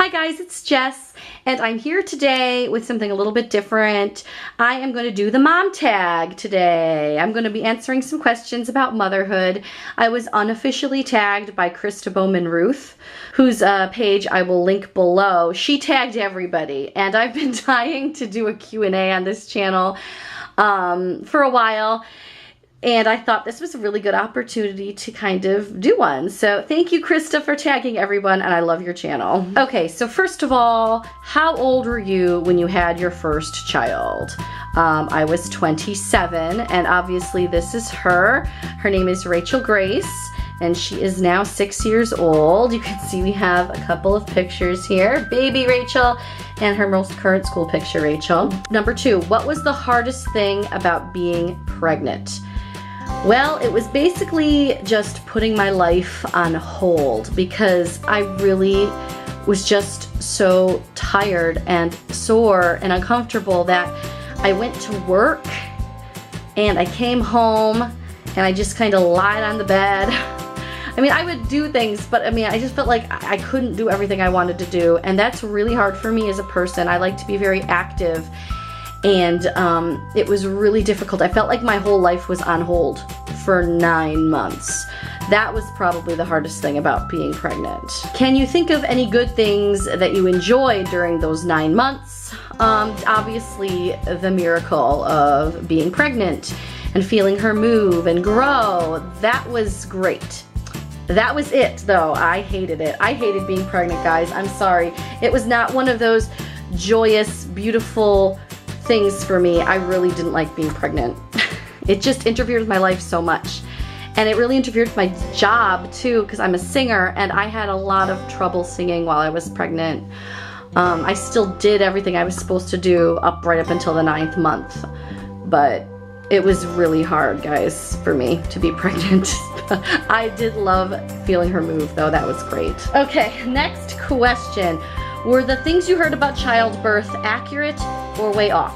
Hi guys, it's Jess, and I'm here today with something a little bit different. I am going to do the mom tag today. I'm going to be answering some questions about motherhood. I was unofficially tagged by Krista Bowman Ruth, whose page I will link below. She tagged everybody, and I've been dying to do a Q&A on this channel for a while. And I thought this was a really good opportunity to kind of do one. So thank you, Krista, for tagging everyone, and I love your channel. Okay, so first of all, how old were you when you had your first child? I was 27, and obviously this is her. Her name is Rachel Grace, and she is now 6 years old. You can see we have a couple of pictures here. Baby Rachel and her most current school picture, Rachel. Number 2, what was the hardest thing about being pregnant? Well, it was basically just putting my life on hold because I really was just so tired and sore and uncomfortable that I went to work and I came home and I just kind of lied on the bed. I mean, I would do things, but I mean, I just felt like I couldn't do everything I wanted to do, and that's really hard for me as a person. I like to be very active. And it was really difficult. I felt like my whole life was on hold for 9 months. That was probably the hardest thing about being pregnant. Can you think of any good things that you enjoyed during those 9 months? Obviously, the miracle of being pregnant and feeling her move and grow. That was great. That was it, though. I hated it. I hated being pregnant, guys. I'm sorry. It was not one of those joyous, beautiful things for me. I really didn't like being pregnant. It just interfered with my life so much. And it really interfered with my job too, because I'm a singer and I had a lot of trouble singing while I was pregnant. I still did everything I was supposed to do right up until the 9th month. But it was really hard, guys, for me to be pregnant. I did love feeling her move though. That was great. Okay, next question. Were the things you heard about childbirth accurate or way off?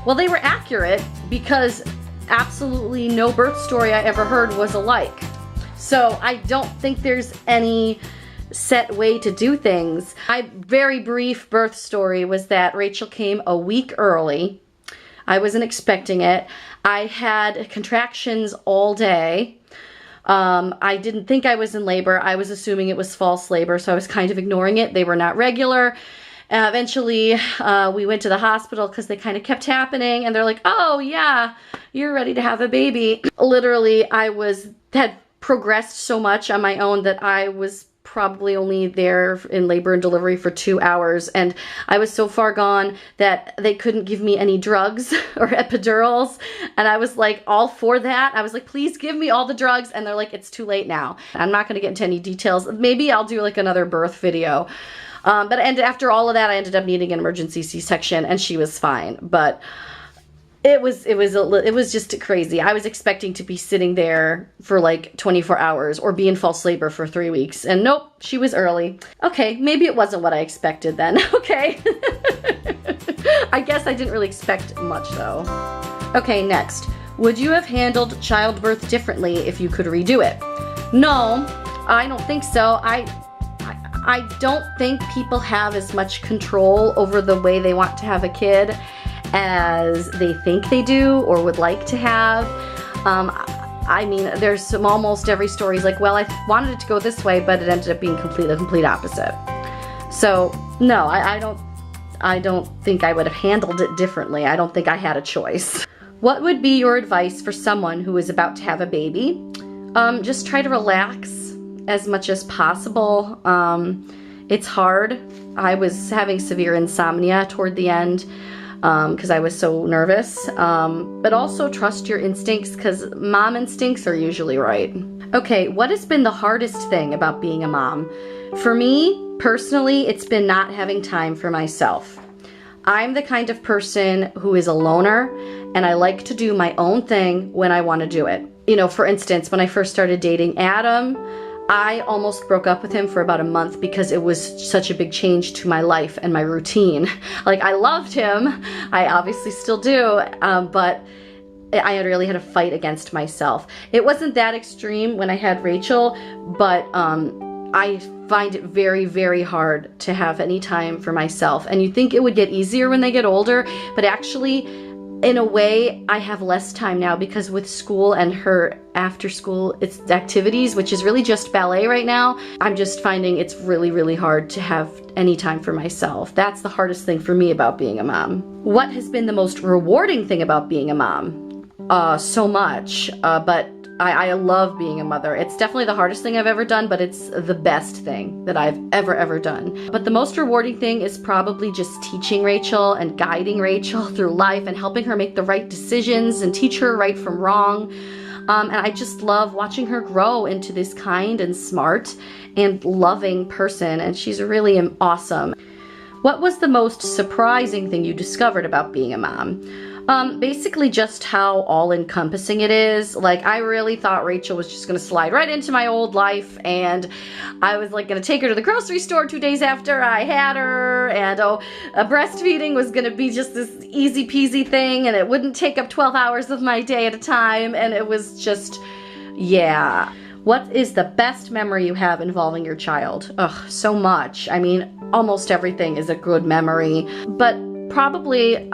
Well, they were accurate because absolutely no birth story I ever heard was alike. So I don't think there's any set way to do things. My very brief birth story was that Rachel came a week early. I wasn't expecting it. I had contractions all day. I didn't think I was in labor. I was assuming it was false labor, so I was kind of ignoring it. They were not regular. Eventually, we went to the hospital because they kind of kept happening, and they're like, oh yeah, you're ready to have a baby. Literally, had progressed so much on my own that I was probably only there in labor and delivery for 2 hours, and I was so far gone that they couldn't give me any drugs or epidurals, and I was like all for that. I was like, please give me all the drugs, and they're like, it's too late now. I'm not going to get into any details. Maybe I'll do like another birth video. But after all of that, I ended up needing an emergency C-section, and she was fine. But it was just crazy. I was expecting to be sitting there for like 24 hours or be in false labor for 3 weeks, and nope, she was early. Okay, maybe it wasn't what I expected then. Okay. I guess I didn't really expect much though. Okay, next. Would you have handled childbirth differently if you could redo it? No, I don't think so. I don't think people have as much control over the way they want to have a kid as they think they do or would like to have. I mean, there's almost every story is like, well, I wanted it to go this way, but it ended up being the complete opposite. So no, I don't think I would have handled it differently. I don't think I had a choice. What would be your advice for someone who is about to have a baby? Just try to relax as much as possible. It's hard. I was having severe insomnia toward the end because I was so nervous. But also trust your instincts because mom instincts are usually right. Okay, what has been the hardest thing about being a mom? For me, personally, it's been not having time for myself. I'm the kind of person who is a loner, and I like to do my own thing when I want to do it. You know, for instance, when I first started dating Adam, I almost broke up with him for about a month because it was such a big change to my life and my routine. Like, I loved him, I obviously still do, but I really had to fight against myself. It wasn't that extreme when I had Rachel, but I find it very, very hard to have any time for myself. And you think it would get easier when they get older, but actually, in a way, I have less time now because with school and her after school activities, which is really just ballet right now, I'm just finding it's really, really hard to have any time for myself. That's the hardest thing for me about being a mom. What has been the most rewarding thing about being a mom? So much, but I love being a mother. It's definitely the hardest thing I've ever done, but it's the best thing that I've ever done. But the most rewarding thing is probably just teaching Rachel and guiding Rachel through life and helping her make the right decisions and teach her right from wrong. And I just love watching her grow into this kind and smart and loving person, and she's really awesome. What was the most surprising thing you discovered about being a mom? Basically just how all-encompassing it is. Like, I really thought Rachel was just gonna slide right into my old life, and I was like gonna take her to the grocery store 2 days after I had her, and breastfeeding was gonna be just this easy peasy thing, and it wouldn't take up 12 hours of my day at a time, and it was just, yeah. What is the best memory you have involving your child? Ugh, so much. I mean, almost everything is a good memory, but probably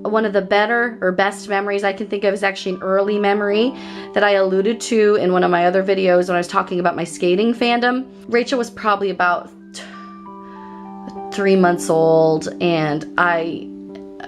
one of the better or best memories I can think of is actually an early memory that I alluded to in one of my other videos when I was talking about my skating fandom. Rachel was probably about 3 months old, and I,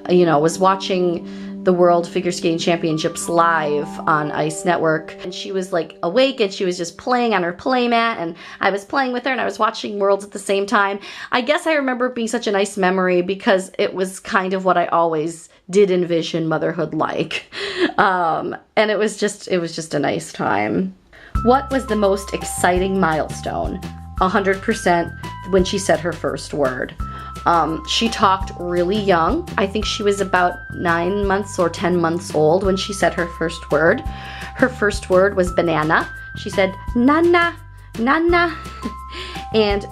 was watching the World Figure Skating Championships live on Ice Network, and she was like awake and she was just playing on her playmat, and I was playing with her and I was watching Worlds at the same time. I guess I remember it being such a nice memory because it was kind of what I always did envision motherhood like. And it was just a nice time. What was the most exciting milestone? 100% when she said her first word. She talked really young. I think she was about 9 months or 10 months old when she said her first word. Her first word was banana. She said, nana, nana. And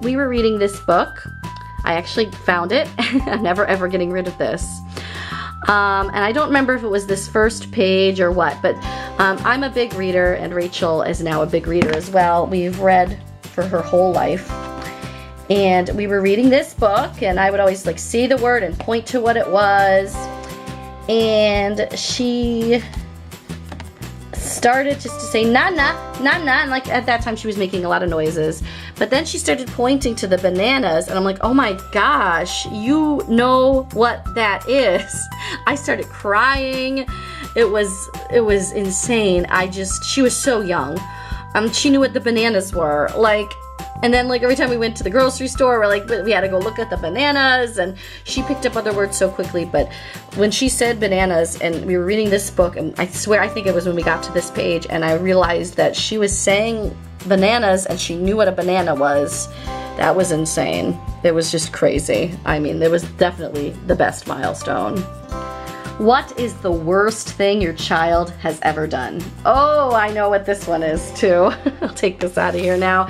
we were reading this book. I actually found it. I'm never ever getting rid of this. And I don't remember if it was this first page or what, but I'm a big reader, and Rachel is now a big reader as well. We've read for her whole life. And we were reading this book, and I would always like see the word and point to what it was. And she started just to say nana, nana, and like at that time she was making a lot of noises. But then she started pointing to the bananas, and I'm like, oh my gosh, you know what that is. I started crying. It was insane. She was so young. She knew what the bananas were. And then like every time we went to the grocery store, we had to go look at the bananas, and she picked up other words so quickly. But when she said bananas, and we were reading this book, and I swear I think it was when we got to this page, and I realized that she was saying bananas and she knew what a banana was. That was insane. It was just crazy. I mean, it was definitely the best milestone. What is the worst thing your child has ever done? Oh, I know what this one is too. I'll take this out of here now.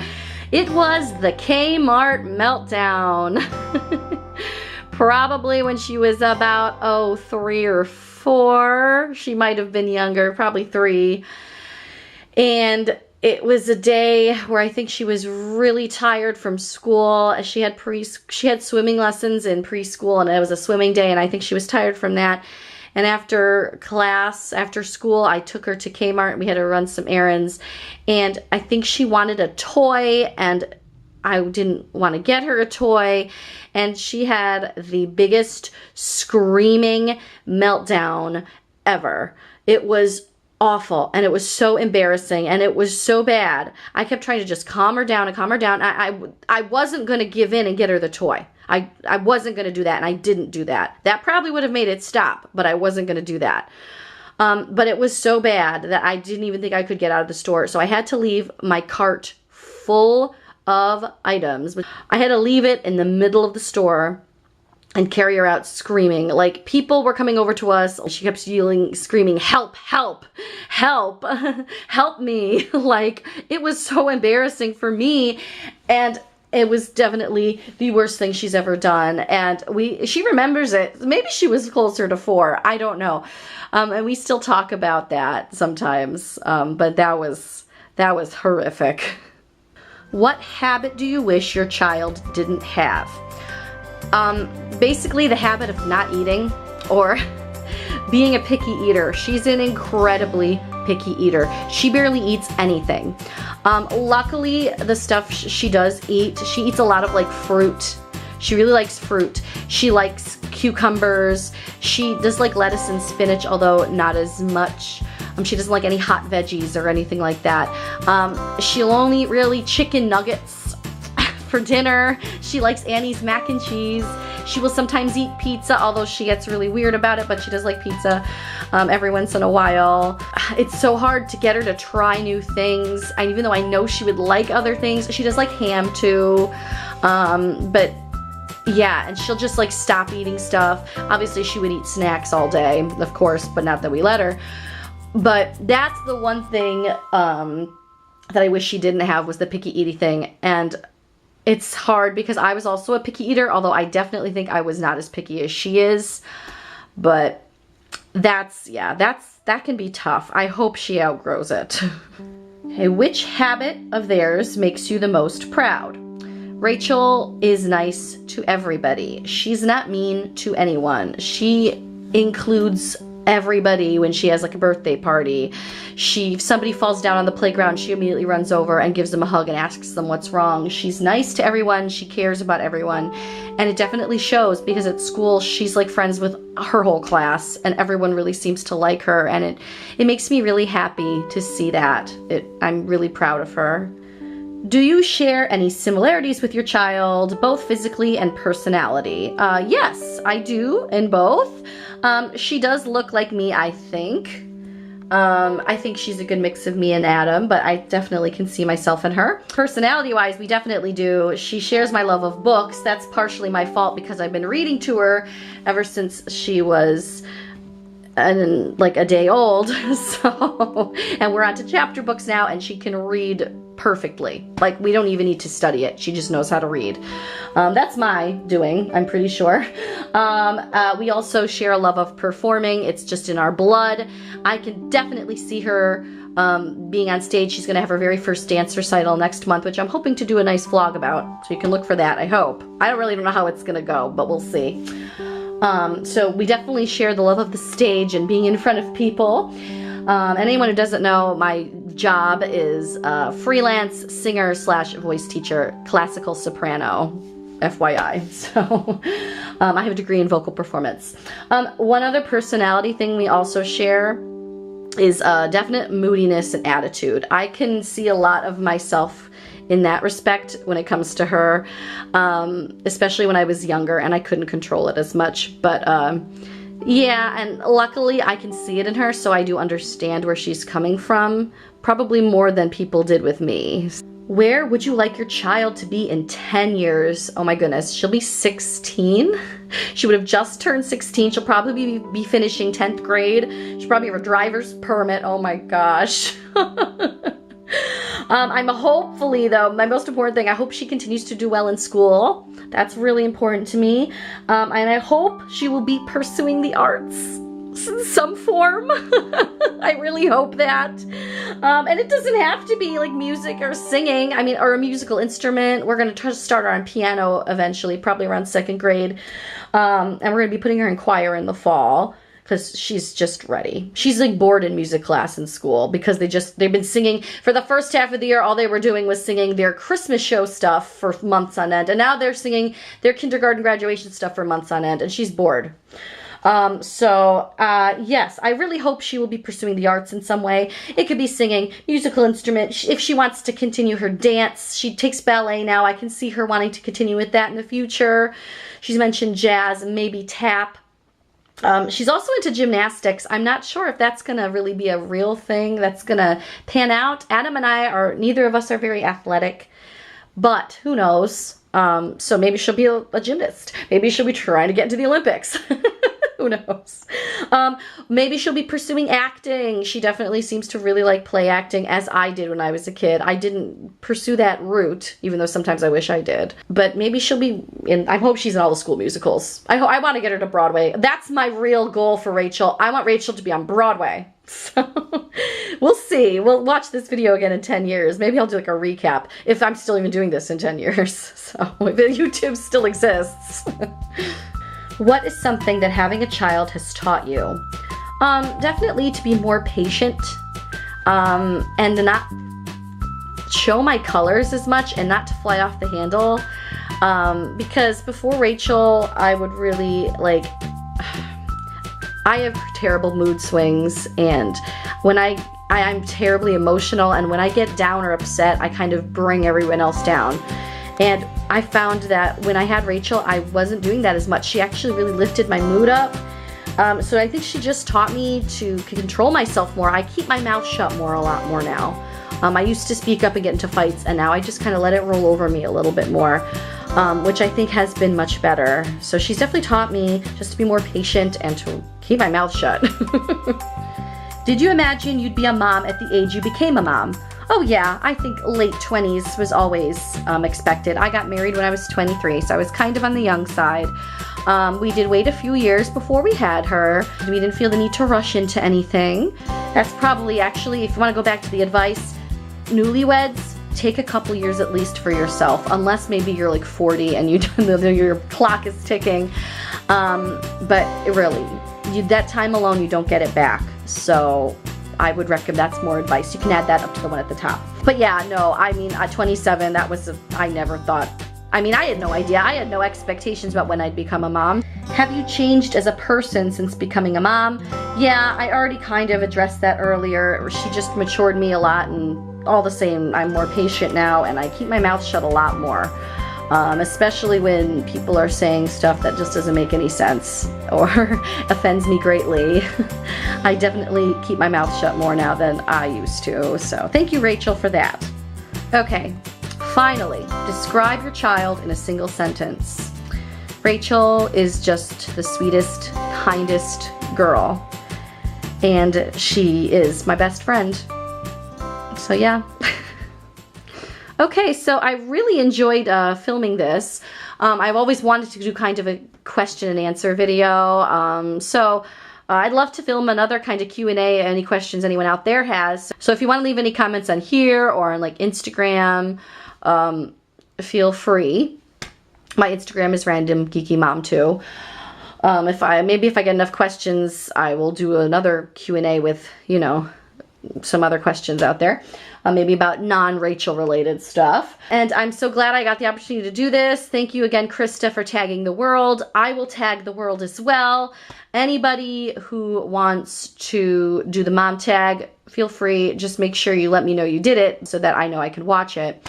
It was the Kmart meltdown. Probably when she was about 3 or 4. She might have been younger, probably 3. And it was a day where I think she was really tired from school. She had swimming lessons in preschool, and it was a swimming day, and I think she was tired from that. And after class, after school, I took her to Kmart. We had to run some errands, and I think she wanted a toy, and I didn't want to get her a toy, and she had the biggest screaming meltdown ever. It was awful, and it was so embarrassing, and it was so bad. I kept trying to just calm her down and calm her down. I wasn't going to give in and get her the toy. I wasn't going to do that, and I didn't do that. That probably would have made it stop, but I wasn't going to do that. But it was so bad that I didn't even think I could get out of the store, so I had to leave my cart full of items. I had to leave it in the middle of the store and carry her out screaming. Like, people were coming over to us. She kept yelling, screaming, help, help, help, help me. Like, it was so embarrassing for me, and it was definitely the worst thing she's ever done. And she remembers it. Maybe she was closer to 4. I don't know. And we still talk about that sometimes. But that was horrific. What habit do you wish your child didn't have? Basically the habit of not eating or being a picky eater. She's an incredibly picky eater. She barely eats anything. Luckily, the stuff she does eat, she eats a lot of like fruit. She really likes fruit. She likes cucumbers. She does like lettuce and spinach, although not as much. She doesn't like any hot veggies or anything like that. She'll only eat really chicken nuggets for dinner. She likes Annie's mac and cheese. She will sometimes eat pizza, although she gets really weird about it, but she does like pizza every once in a while. It's so hard to get her to try new things. And even though I know she would like other things, she does like ham too. But yeah, and she'll just like stop eating stuff. Obviously she would eat snacks all day, of course, but not that we let her. But that's the one thing that I wish she didn't have, was the picky eating thing. And it's hard because I was also a picky eater, although I definitely think I was not as picky as she is. But that can be tough. I hope she outgrows it. Okay, which habit of theirs makes you the most proud? Rachel is nice to everybody. She's not mean to anyone. She includes everybody when she has like a birthday party. If somebody falls down on the playground, she immediately runs over and gives them a hug and asks them what's wrong. She's nice to everyone. She cares about everyone. And it definitely shows, because at school she's like friends with her whole class and everyone really seems to like her, and it makes me really happy to see that. I'm really proud of her. Do you share any similarities with your child, both physically and personality? Yes, I do, in both. She does look like me, I think. I think she's a good mix of me and Adam, but I definitely can see myself in her. Personality-wise, we definitely do. She shares my love of books. That's partially my fault because I've been reading to her ever since she was like a day old. And we're on to chapter books now, and she can read perfectly. Like, we don't even need to study it. She just knows how to read. That's my doing, I'm pretty sure. We also share a love of performing. It's just in our blood. I can definitely see her being on stage. She's going to have her very first dance recital next month, which I'm hoping to do a nice vlog about. So you can look for that, I hope. I don't know how it's going to go, but we'll see. So we definitely share the love of the stage and being in front of people. Anyone who doesn't know, my job is freelance singer / voice teacher, classical soprano, FYI. So I have a degree in vocal performance. One other personality thing we also share is definite moodiness and attitude. I can see a lot of myself in that respect when it comes to her, especially when I was younger and I couldn't control it as much. But yeah, and luckily I can see it in her, so I do understand where she's coming from, probably more than people did with me. Where would you like your child to be in 10 years? Oh my goodness, she'll be 16. She would have just turned 16. She'll probably be finishing 10th grade. She'll probably have a driver's permit. Oh my gosh. I'm hopefully, though, my most important thing, I hope she continues to do well in school. That's really important to me. And I hope she will be pursuing the arts in some form. I really hope that. And it doesn't have to be like music or singing, or a musical instrument. We're going to try to start her on piano eventually, probably around 2nd grade. And we're going to be putting her in choir in the fall, because she's just ready. She's like bored in music class in school because they've been singing for the first half of the year. All they were doing was singing their Christmas show stuff for months on end, and now they're singing their kindergarten graduation stuff for months on end, and she's bored. Yes, I really hope she will be pursuing the arts in some way. It could be singing, musical instrument. If she wants to continue her dance, she takes ballet now. I can see her wanting to continue with that in the future. She's mentioned jazz and maybe tap. She's also into gymnastics. I'm not sure if that's going to really be a real thing that's going to pan out. Adam and I neither of us are very athletic, but who knows? So maybe she'll be a gymnast. Maybe she'll be trying to get into the Olympics. Who knows? Maybe she'll be pursuing acting. She definitely seems to really like play acting, as I did when I was a kid. I didn't pursue that route, even though sometimes I wish I did. But maybe she'll be in, I hope she's in all the school musicals. I want to get her to Broadway. That's my real goal for Rachel. I want Rachel to be on Broadway. So we'll see. We'll watch this video again in 10 years. Maybe I'll do like a recap if I'm still even doing this in 10 years. So if YouTube still exists. What is something that having a child has taught you? Definitely to be more patient and to not show my colors as much and not to fly off the handle. Because before Rachel, I would really like, I have terrible mood swings, and when I'm terribly emotional, and when I get down or upset, I kind of bring everyone else down. And I found that when I had Rachel, I wasn't doing that as much. She actually really lifted my mood up. So I think she just taught me to control myself more. I keep my mouth shut a lot more now. I used to speak up and get into fights, and now I just kind of let it roll over me a little bit more, which I think has been much better. So she's definitely taught me just to be more patient and to keep my mouth shut. Did you imagine you'd be a mom at the age you became a mom? Oh yeah, I think late 20s was always expected. I got married when I was 23, so I was kind of on the young side. We did wait a few years before we had her. We didn't feel the need to rush into anything. That's probably actually, if you want to go back to the advice, newlyweds, take a couple years at least for yourself, unless maybe you're like 40 and your clock is ticking. But really, that time alone, you don't get it back. So I would recommend, that's more advice. You can add that up to the one at the top. But yeah, no, I mean, at 27, that was, I never thought, I mean, I had no idea. I had no expectations about when I'd become a mom. Have you changed as a person since becoming a mom? Yeah, I already kind of addressed that earlier. She just matured me a lot, and all the same, I'm more patient now, and I keep my mouth shut a lot more. Especially when people are saying stuff that just doesn't make any sense or offends me greatly. I definitely keep my mouth shut more now than I used to. So thank you, Rachel, for that. Okay, finally, describe your child in a single sentence. Rachel is just the sweetest, kindest girl, and she is my best friend. So yeah. Okay, so I really enjoyed filming this. I've always wanted to do kind of a question and answer video. So I'd love to film another kind of Q&A, any questions anyone out there has. So if you want to leave any comments on here or on like Instagram, feel free. My Instagram is Random Geeky Mom too. Maybe if I get enough questions, I will do another Q&A with, you know, some other questions out there. Maybe about non-Rachel related stuff. And I'm so glad I got the opportunity to do this. Thank you again, Krista, for tagging the world. I will tag the world as well. Anybody who wants to do the mom tag, feel free. Just make sure you let me know you did it so that I know I can watch it.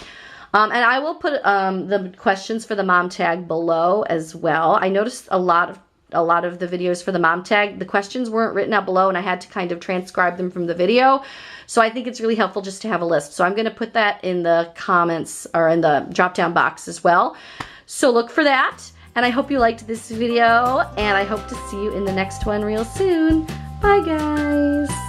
And I will put the questions for the mom tag below as well. I noticed a lot of the videos for the mom tag, the questions weren't written out below, and I had to kind of transcribe them from the video. So I think it's really helpful just to have a list. So I'm going to put that in the comments or in the drop down box as well. So look for that. And I hope you liked this video, and I hope to see you in the next one real soon. Bye guys.